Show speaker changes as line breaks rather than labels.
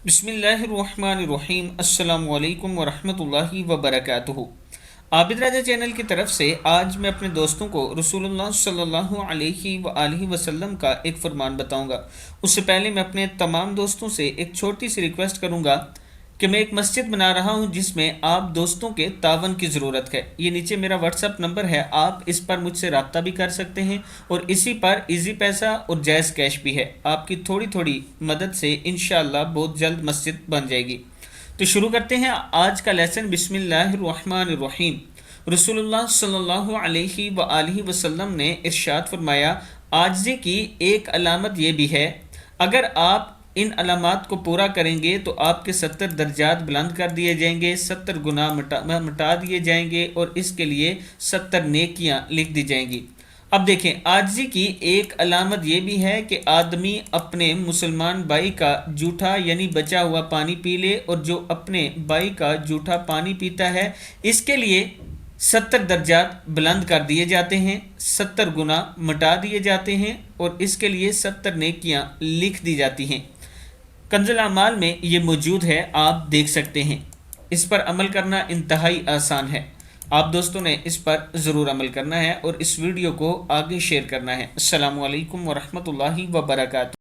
बिस्मिल्लाहिर्रहमानिर्रहीम। अस्सलामु अलैकुम वरहमतुल्लाहि वबरकातुहू। आबिद राजा चैनल की तरफ से आज मैं अपने दोस्तों को रसूलुल्लाह सल्लल्लाहु अलैहि वसल्लम का एक फरमान बताऊंगा। उससे पहले मैं अपने तमाम दोस्तों से एक छोटी सी रिक्वेस्ट करूंगा कि मैं एक मस्जिद बना रहा हूं जिसमें आप दोस्तों के तावन की ज़रूरत है। ये नीचे मेरा व्हाट्सअप नंबर है, आप इस पर मुझसे रब्ता भी कर सकते हैं और इसी पर इजी पैसा और जायज़ कैश भी है। आपकी थोड़ी थोड़ी मदद से इंशाअल्लाह बहुत जल्द मस्जिद बन जाएगी। तो शुरू करते हैं आज का लेसन। बिस्मिल्लाहिर्रहमानिर्रहीम। रसूलुल्लाह सल्लल्लाहु अलैहि वसल्लम ने इरशाद फरमाया, आजिज़ी की एक अलामत ये भी है, अगर आप इन अलामात को पूरा करेंगे तो आपके 70 दर्जात बुलंद कर दिए जाएंगे, 70 गुनाह मिटा दिए जाएंगे और इसके लिए 70 नेकियां लिख दी जाएंगी। अब देखें, आजिज़ी की एक अलामत ये भी है कि आदमी अपने मुसलमान भाई का जूठा यानी बचा हुआ पानी पी ले, और जो अपने भाई का जूठा पानी पीता है इसके लिए 70 दर्जात बुलंद कर दिए जाते हैं, 70 गुनाह मिटा दिए जाते हैं और इसके लिए 70 नेकियां लिख दी जाती हैं। कंजुल अमाल में ये मौजूद है, आप देख सकते हैं। इस पर अमल करना इंतहाई आसान है। आप दोस्तों ने इस पर ज़रूर अमल करना है और इस वीडियो को आगे शेयर करना है। अस्सलामु अलैकुम वरहमतुल्लाहि वबरकातुहू।